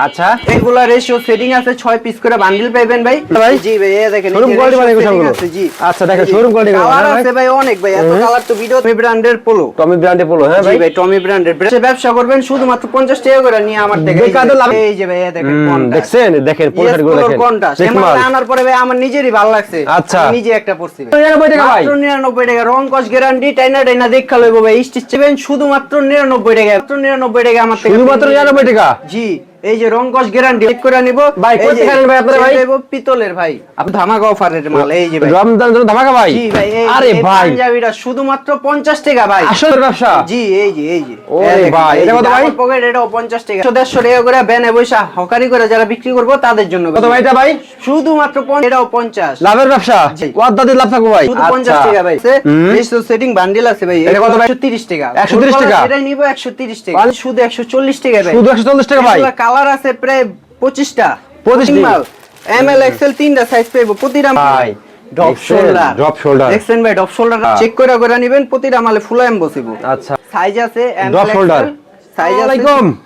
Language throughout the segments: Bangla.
আচ্ছা এগুলা রেশিও সেটিং আছে 6 পিস করে বান্ডিল পাবেন ভাই। ভাই জি ভাই এই দেখেন শোরুম কোয়ালিটি মানে সবগুলো আছে। জি আচ্ছা দেখেন শোরুম কোয়ালিটি কালার আছে ভাই অনেক ভাই, এত কালার তো ভিডিও। টমি ব্র্যান্ডের পোলো, টমি ব্র্যান্ডে পোলো। হ্যাঁ ভাই জি ভাই টমি ব্র্যান্ডের ব্যবসা করবেন শুধুমাত্র 50 টাকা করে নিয়ে আমার থেকে। এই যে ভাই এই দেখেন কোনটা দেখছেন, দেখেন পোলো শাড়িগুলো দেখেন কোনটা এমন আনার পরে ভাই আমার নিজেরই ভালো লাগছে। আচ্ছা আমি নিজে একটা পরছি ভাই 99 টাকা ভাই, মাত্র 99 টাকা, রং কস গ্যারান্টি, টাইনা টাইনা দেখা লইবো ভাই। স্টিচ চেবেন শুধুমাত্র 99 টাকা, মাত্র 99 টাকা আমার থেকে, শুধুমাত্র 99 টাকা। জি এই যে রং কস গ্যারান্টি চেক করে নিব ভাই। কত টাকা ভাই আপনারা ভাই? দেব পিতলের ভাই, আপনি ধামাকা অফারের মাল। এই যে ভাই রমজান জন্য ধামাকা ভাই। জি ভাই আরে ভাই পাঞ্জাবিটা শুধুমাত্র 50 টাকা ভাই, আসল ব্যবসা। জি এই যে ওরে ভাই এটা কত ভাই? পকেট এটাও 50 টাকা, 150 টাকা করে বেনে বৈশা হকারি করে যারা বিক্রি করব তাদের জন্য। কত ভাই এটা ভাই? শুধুমাত্র এটাও 50, লাভের ব্যবসা, ওয়াদাদি লাভ থাকবে ভাই। শুধু 50 টাকা ভাই। রেশিও সেটিং বান্ডিল আছে ভাই, এটা কত ভাই? 130 টাকা, 130 টাকা এটাই নিব 130 টাকা, শুধু 140 টাকা ভাই, শুধু 140 টাকা ভাই। কালার আছে প্রায় 25টা, 25 মাল এমএল এক্সেল তিনটা সাইজ পাইবো প্রতিটা ভাই। ড্রপ শোল্ডার, ড্রপ শোল্ডার দেখছেন ভাই, ড্রপ শোল্ডার চেক করে নেবেন, প্রতিটা মালে ফুল এম বসিবো। আচ্ছা সাইজ আছে ড্রপ শোল্ডার। সাইজ আছে।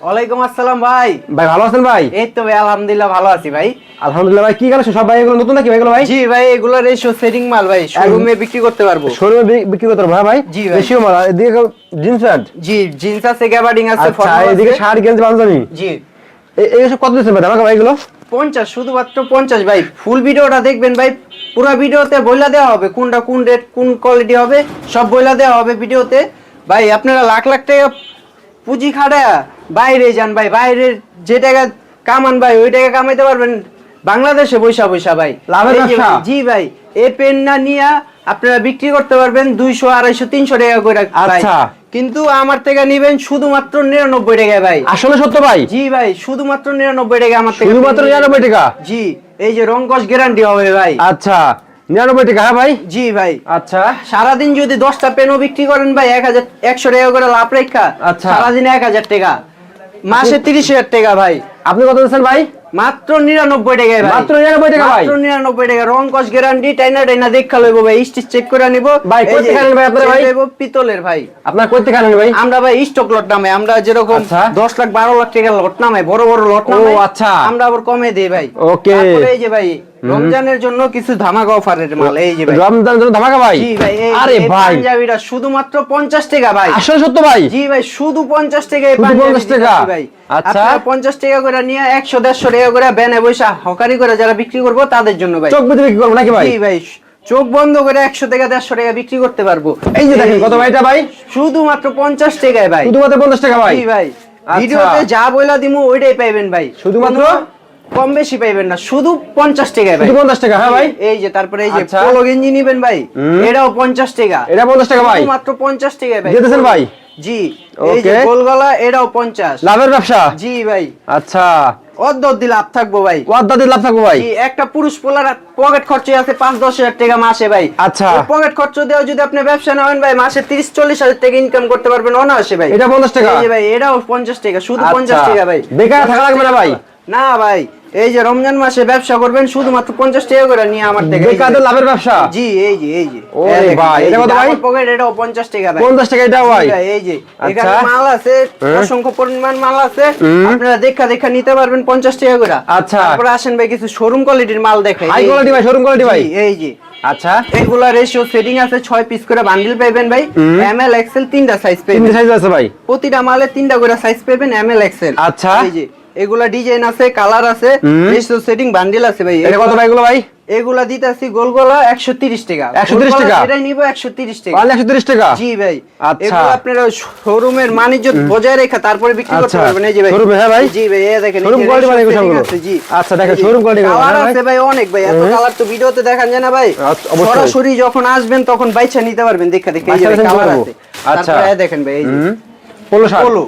ওয়ালাইকুম আসসালাম ভাই। ভাই ভালো আছেন ভাই? এই তো ভাই আলহামদুলিল্লাহ ভালো আছি ভাই। আলহামদুলিল্লাহ ভাই। কি কালেকশন সব ভাই? এগুলো নতুন নাকি ভাই এগুলো ভাই? জি ভাই এগুলো রেশিও সেটিং মাল ভাই, শোরুমে বিক্রি করতে পারবো। শোরুমে বিক্রি করতে পারবো? হ্যাঁ ভাই। জি ভাই। রেশিও মাল। এদিকে জিন্স প্যান্ট, জি জিন্স আছে, গ্যাবার্ডিং আছে, আচ্ছা এদিকে শার্ট গেঞ্জি পাঞ্জাবি। জি এই সব কত দিচ্ছেন ভাই ধামাকা ভাই এগুলো? 50, শুধুমাত্র 50 ভাই। ফুল ভিডিওটা দেখবেন ভাই, পুরো ভিডিওতে বইলা দেওয়া হবে কোনটা কোন রেট কোন কোয়ালিটি হবে, সব বইলা দেওয়া হবে ভিডিওতে ভাই। আপনারা লাখ লাখ টাকা পুঁজি খাড়া বাইরে যান ভাই, বাইরের যে টাকা কামান ভাই ওই টাকা কামাইতে পারবেন বাংলাদেশে বৈশা ভাই, লাভের ব্যবসা। জি ভাই এই পেন না নিয়া আপনারা বিক্রি করতে পারবেন 200 250 300 টাকা করে ভাই। আচ্ছা কিন্তু আমার থেকে নিবেন শুধুমাত্র 99 টাকা ভাই। আসলে সত্য ভাই? জি ভাই শুধুমাত্র 99 টাকা আমার থেকে, শুধুমাত্র 99 টাকা। জি এই যে রং কস গ্যারান্টি হবে ভাই। আচ্ছা 99 টাকা। হ্যাঁ ভাই। জি ভাই আচ্ছা সারাদিন যদি 10টা পেনও বিক্রি করেন ভাই 100 টাকা করে লাভ রেখা, আচ্ছা সারাদিন 1000 টাকা, মাসে 30,000 টাকা ভাই। আপনি কত দিচ্ছেন ভাই? মাত্র 99 টাকায় ভাই, মাত্র 99 টাকা ভাই। মাত্র 99 টাকা, রং কস গ্যারান্টি, টাইনা টাইনা দেখা লইবো ভাই, স্টিচ চেক করে নিব ভাই। কত টাকা নেন ভাই আপনারা ভাই? পিতলের ভাই। আপনারা কত টাকা নেন ভাই? আমরা ভাই স্টক লট নামে, আমরা যেরকম 10 লাখ 12 লাখ টাকা লট নামে, বড় বড় লট নামে। ও আচ্ছা আমরা আবার কমে দেই ভাই। ওকে। তারপরে এই যে ভাই রমজানের জন্য কিছু ধামাকা অফারের মাল। এই যে ভাই রমজানের জন্য ধামাকা ভাই। জি ভাই আরে ভাই পাঞ্জাবিটা শুধুমাত্র 50 টাকা ভাই। আসলে সত্য ভাই? জি ভাই শুধু 50 টাকা এই শুধু 50 টাকা ভাই। আচ্ছা আপনারা 50 টাকা করে নিয়ে 100 150 টাকা করে বেনে বৈশা হকারি করে যারা বিক্রি করব তাদের জন্য ভাই। চোখ বুঝে বিক্রি করব নাকি ভাই? জি ভাই চোখ বন্ধ করে 100 টাকা 150 টাকা বিক্রি করতে পারবো। এই যে দেখেন কত ভাই এটা ভাই? শুধুমাত্র 50 টাকায় ভাই, শুধুমাত্র 50 টাকা ভাই। জি ভাই ভিডিওতে যা বইলা দিমু ওইটাই পাইবেন ভাই, শুধুমাত্র কম বেশি পাইবেন না, শুধু 50 টাকায় ভাই। শুধু 50 টাকা। হ্যাঁ ভাই। এই যে তারপরে এই যে আচ্ছা। পোলো গেঞ্জি নিবেন ভাই, এটাও 50 টাকা, এটা 50 টাকা ভাই। মাত্র 50 টাকায় ভাই দিতেছেন ভাই? জি এই যে ওকে। গোলগলা এটাও 50। লাভের ব্যবসা। জি ভাই আচ্ছা অদ্দি লাভ থাকবো ভাই, ওয়াদাদি লাভ থাকবে ভাই। জি একটা পুরুষ পোলার পকেট খরচ আছে 5-10 হাজার টাকা মাসে ভাই। আচ্ছা পকেট খরচ দেওয়া যদি আপনি ব্যবসা নেন ভাই মাসে 30-40 হাজার টাকা ইনকাম করতে পারবেন অনায়াসে ভাই। এটা 50 টাকা। এই যে ভাই এটাও 50 টাকা, শুধু আচ্ছা। 50 টাকা ভাই। বেকার থাকা লাগবে না ভাই। না ভাই এই যে রমজান মাসে ব্যবসা করবেন শুধুমাত্র 50 টাকা করে নিয়ে আমার থেকে। বেকারদের লাভের ব্যবসা। জি এই যে ওরে ভাই এটা কত ভাই? পকেট এটাও 50 টাকা ভাই। 50 টাকা এটাও ভাই। এই যে আচ্ছা। এখানে মাল আছে, অসংখ্য পরিমাণ মাল আছে, আপনারা দেখা নিতে পারবেন 50 টাকা করে। আচ্ছা তারপর আসেন ভাই কিছু শোরুম কোয়ালিটির মাল দেখাই। হাই কোয়ালিটি ভাই, শোরুম কোয়ালিটি ভাই। জি, এই যে আচ্ছা এগুলা রেশিও সেটিং আছে, 6 পিস করে বান্ডিল পাবেন ভাই, এমএল এক্সেল তিনটা সাইজ তিন পাবেন, সাইজ আছে ভাই। প্রতিটা মালে তিনটা করে সাইজ পাবেন এমএল এক্সেল। আচ্ছা এই যে এগুলা ডিজাইন আছে, কালার আছে, রেশিও সেটিং বান্ডিল আছে ভাই। এটা কত ভাই এগুলো ভাই? এগুলা দিতাছি গোলগলা 130 টাকা। 130 টাকা? এটাই নিব 130 টাকা। পারলে 130 টাকা? জি ভাই আচ্ছা। এগুলো আপনারা শোরুমের মানিজ্য বজায় রেখে তারপরে বিক্রি করতে আচ্ছা। পারবেন। এই যে ভাই শোরুমে। হ্যাঁ ভাই। জি ভাই এই দেখেন শোরুম কোয়ালিটি মানে এগুলো সবগুলো? জি আচ্ছা দেখেন শোরুম কোয়ালিটি গুলো। কালার হ্যাঁ ভাই। আছে ভাই অনেক ভাই, এত কালার তো ভিডিওতে দেখান যায় না ভাই। আচ্ছা, অবশ্যই। সরাসরি যখন আসবেন তখন বাইছা নিতে পারবেন দেখা দেখে। এই যে বাচ্চা কালার দেখে আছে। আচ্ছা। তারপরে এই দেখেন ভাই এই যে পোলো শার্ট। পোলো,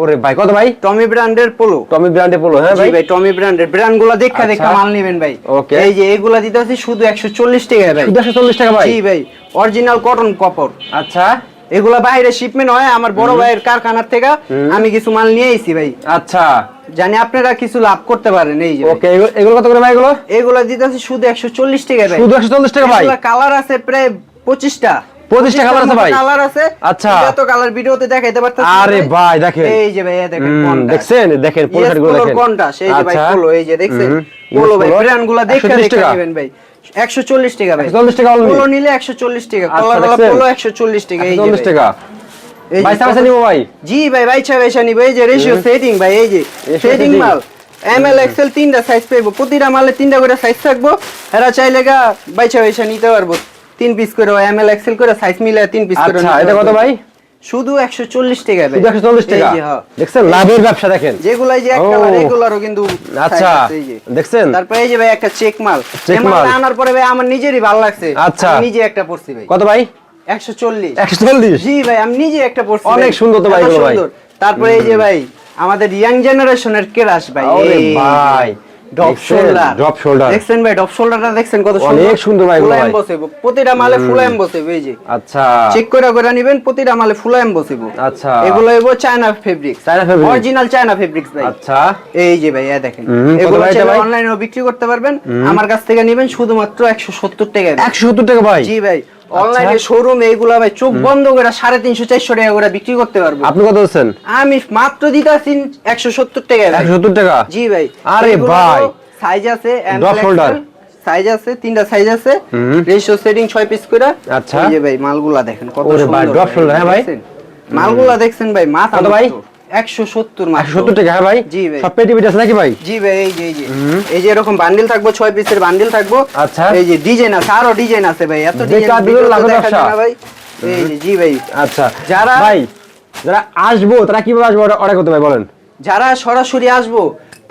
ওরে ভাই কত ভাই? টমি ব্র্যান্ডের পোলো। টমি ব্র্যান্ডে পোলো। হ্যাঁ জি ভাই। ভাই টমি ব্র্যান্ডের, ব্র্যান্ডগুলো দেখা আচ্ছা। মাল নেবেন ভাই। ওকে। এই যে এগুলা দিতেছি শুধু 140 টাকা ভাই। শুধু 140 টাকা ভাই? জি ভাই অরিজিনাল কটন কাপড়। আচ্ছা এগুলা বাইরে শিপমেন্ট হয় আমার বড় ভাইয়ের কারখানার থেকে, আমি কিছু মাল নিয়ে আইছি ভাই, আচ্ছা জানি আপনারা কিছু লাভ করতে পারেন। এই যে ওকে। এগুলো কত করে ভাই এগুলো? এগুলা দিতেছি শুধু 140 টাকা ভাই। শুধু 140 টাকা ভাই। কালার আছে প্রায় 25টা, 25টা কালার আছে ভাই? কালার আছে। আচ্ছা। এত কালার ভিডিওতে দেখাইতে পারতেছি না আরে ভাই দেখেন, এই যে ভাই দেখেন কোনটা দেখছেন, দেখেন পোলো শার্ট গুলো দেখেন কোনটা সেই যে ভাই আচ্ছা। পোলো, এই যে দেখছেন পোলো ভাই ব্র্যান্ড গুলো দেখে 130 টাকা। নেবেন ভাই 140 টাকা ভাই 140 টাকা only? পোলো নিলে 140 টাকা, আচ্ছা, কলার वाला দেখছেন? পোলো 140 টাকা, এই যে 140 টাকা এই যে ভাই সামনে নিব ভাই। জি ভাই বাইছা নিব, এই যে রেশিও সেটিং ভাই, এই যে সেটিং setting। মাল এমএল এক্সেল তিনটা সাইজ পাইবো, প্রতিটা মালে তিনটা করে সাইজ থাকবো, এরা চাইলে গা বাইছা নিতে পারবো, 3 পিস করে এমএল এক্সেল করে সাইজ মিলে 3 পিস করে আচ্ছা, নিতে এটা কত পারবো। ভাই? শুধু 140 টাকা ভাই, শুধু 140 টাকা। এই যে, হ্যাঁ। দেখছেন লাভের ব্যবসা দেখেন। যেগুলো এই যে এক ও। কালার এগুলারও কিন্তু আচ্ছা, size আছে, এই যে। দেখছেন? তারপরে এই যে ভাই একটা চেক মাল, চেক এই মাল। মালটা আনার পরে ভাই আমার নিজেরই ভালো লাগছে, আচ্ছা। আমি নিজে একটা পরছি ভাই কত ভাই? 140। 140? জি ভাই আমি নিজে একটা পরছি অনেক ভাই। সুন্দর তো ভাই এত এগুলো ভাই। সুন্দর। তারপরে এই যে ভাই আমাদের ইয়াং জেনারেশনের ক্রাশ ভাই, আরে এই ভাই, ডপ দেখছেন? Shoulder, depth shoulder. দেখছেন ভাই ডপ শোল্ডারটা দেখছেন কত অনেক সুন্দর ভাই এগুলো ফুল ভাই। এমবস হইবো, প্রতিটা মালে ফুল এমবস হইবো, এই যে আচ্ছা চেক করে নেবেন, প্রতিটা মালে ফুল এমবস হইবো। আচ্ছা। এগুলো হইবো China fabrics, China fabric? Original China fabrics ভাই। আচ্ছা এই যে ভাই দেখেন, কত এগুলো ভাই এটা ভাই? অনলাইনেও বিক্রি করতে পারবেন, আমার কাছ থেকে নেবেন শুধুমাত্র 170 টাকা। 170 টাকা ভাই? জি ভাই অনলাইনে শোরুমে এইগুলা ভাই চোখ বন্ধ করে 350 400 টাকা করে বিক্রি করতে পারবো। আপনি কত দিচ্ছেন? আমি মাত্র দিতাছি 170 টাকা ভাই। 170 টাকা? জি ভাই। আরে ভাই, সাইজ আছে ড্রপ শোল্ডার সাইজ আছে, তিনটা সাইজ আছে, রেশিও সেটিং 6 পিস করে। আচ্ছা। এই যে ভাই মালগুলা দেখেন কত ওরে সুন্দর ভাই, ড্রপ শোল্ডার, হ্যাঁ ভাই? দেখছেন? মালগুলা দেখছেন ভাই মাথা কত ভাই? 170 মাত্র। 170 টাকা? হ্যাঁ ভাই। জি ভাই। সব পেটি পেটি আছে নাকি ভাই? জি ভাই এই যে এরকম বান্ডিল থাকবো, 6 পিসের বান্ডিল থাকবো। আচ্ছা। এই যে ডিজাইন আছে, আরো ডিজাইন আছে ভাই, এত বেকার ডিজাইন দিলেও ভিডিওতে লাগবে দেখা যায় ব্যবসা। না ভাই। এই যে জি ভাই আচ্ছা যারা- ভাই, যারা আসবো তারা কিভাবে আসবো অর্ডার করতে ভাই বলেন? যারা সরাসরি আসবো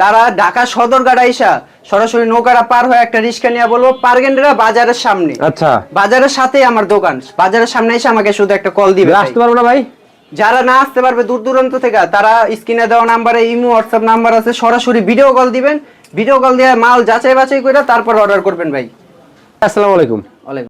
তারা ঢাকা সদরঘাট আইসা সরাসরি নৌকাটা পার হয়ে একটা রিক্সা নিয়ে বলবো পারগেন্ডরা বাজারের সামনে, আচ্ছা। বাজারের সাথেই আমার দোকান, বাজারের সামনে এসে আমাকে শুধু একটা কল দিবে ভাই। আসতে পারবো না ভাই? যারা না আসতে পারবে দূর দূরান্ত থেকে, তারা স্ক্রিনে দেওয়া নাম্বারে ইমো হোয়াটসঅ্যাপ নাম্বার আছে, সরাসরি ভিডিও কল দিবেন, ভিডিও কল দিয়ে মাল যাচাই বাছাই করে তারপর অর্ডার করবেন ভাই। আসসালামু আলাইকুম।